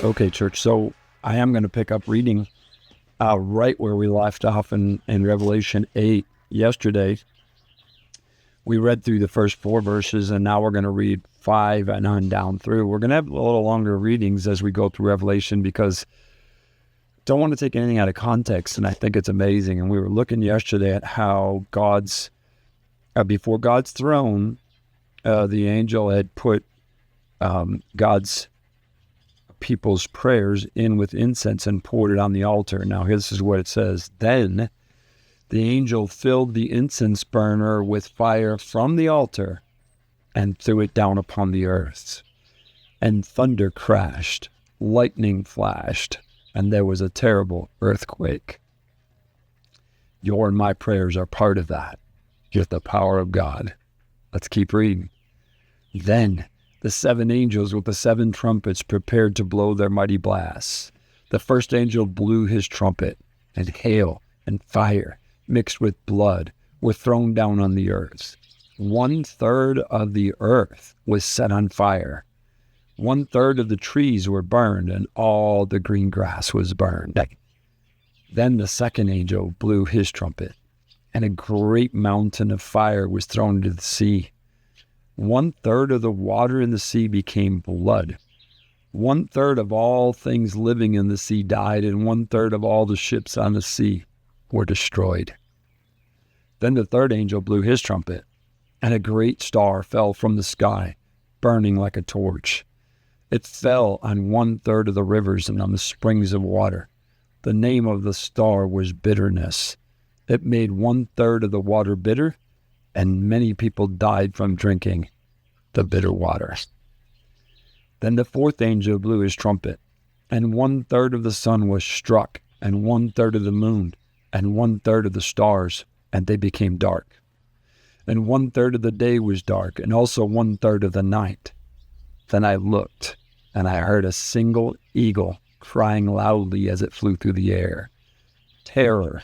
Okay, church. So I am going to pick up reading right where we left off in Revelation 8 yesterday. We read through the first 4 verses, and now we're going to read 5 and on down through. We're going to have a little longer readings as we go through Revelation because I don't want to take anything out of context, and I think it's amazing. And we were looking yesterday at how before God's throne, the angel had put God's people's prayers in with incense and poured it on the altar. Now, this is what it says. Then the angel filled the incense burner with fire from the altar and threw it down upon the earth. And thunder crashed, lightning flashed, and there was a terrible earthquake. Your and my prayers are part of that. Just the power of God. Let's keep reading. Then the 7 angels with the 7 trumpets prepared to blow their mighty blasts. The first angel blew his trumpet, and hail and fire mixed with blood were thrown down on the earth. 1/3 of the earth was set on fire. 1/3 of the trees were burned, and all the green grass was burned. Then the second angel blew his trumpet, and a great mountain of fire was thrown into the sea. 1/3 of the water in the sea became blood. 1/3 of all things living in the sea died, and 1/3 of all the ships on the sea were destroyed. Then the third angel blew his trumpet, and a great star fell from the sky, burning like a torch. It fell on 1/3 of the rivers and on the springs of water. The name of the star was Bitterness. It made 1/3 of the water bitter, and many people died from drinking the bitter water. Then the fourth angel blew his trumpet, and 1/3 of the sun was struck, and 1/3 of the moon, and 1/3 of the stars, and they became dark. And 1/3 of the day was dark, and also 1/3 of the night. Then I looked, and I heard a single eagle crying loudly as it flew through the air. Terror,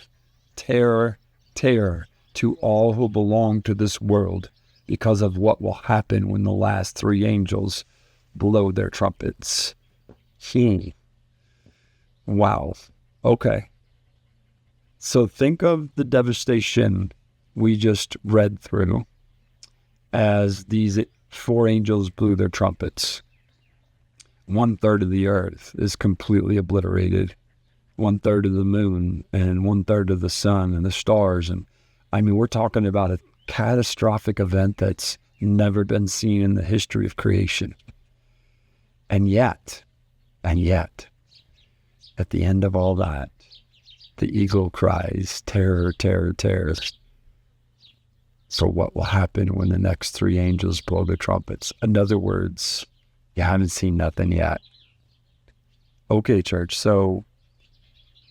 terror, terror to all who belong to this world, because of what will happen when the last 3 angels blow their trumpets. Wow. Okay. So think of the devastation we just read through as these 4 angels blew their trumpets. 1/3 of the earth is completely obliterated. 1/3 of the moon, and 1/3 of the sun and the stars. And I mean, we're talking about a catastrophic event that's never been seen in the history of creation. And yet, at the end of all that, the eagle cries, terror, terror, terror. So what will happen when the next 3 angels blow the trumpets? In other words, you haven't seen nothing yet. Okay, church, so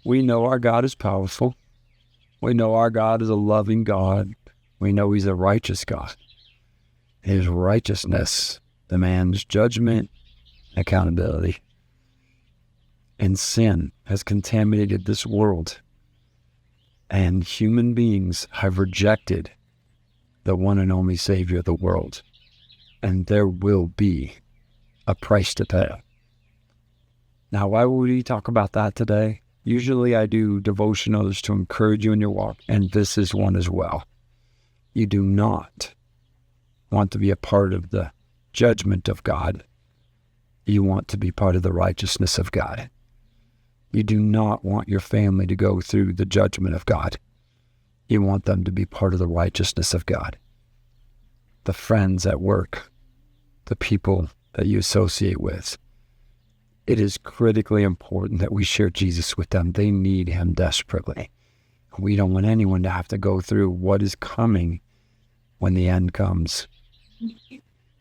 we know our God is powerful. We know our God is a loving God. We know he's a righteous God. His righteousness demands judgment, accountability. And sin has contaminated this world. And human beings have rejected the one and only Savior of the world. And there will be a price to pay. Now, why would we talk about that today? Usually I do devotionals to encourage you in your walk, and this is one as well. You do not want to be a part of the judgment of God. You want to be part of the righteousness of God. You do not want your family to go through the judgment of God. You want them to be part of the righteousness of God. The friends at work, the people that you associate with, it is critically important that we share Jesus with them. They need him desperately. We don't want anyone to have to go through what is coming when the end comes.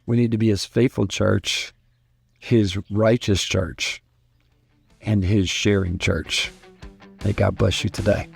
We need to be his faithful church, his righteous church, and his sharing church. May God bless you today.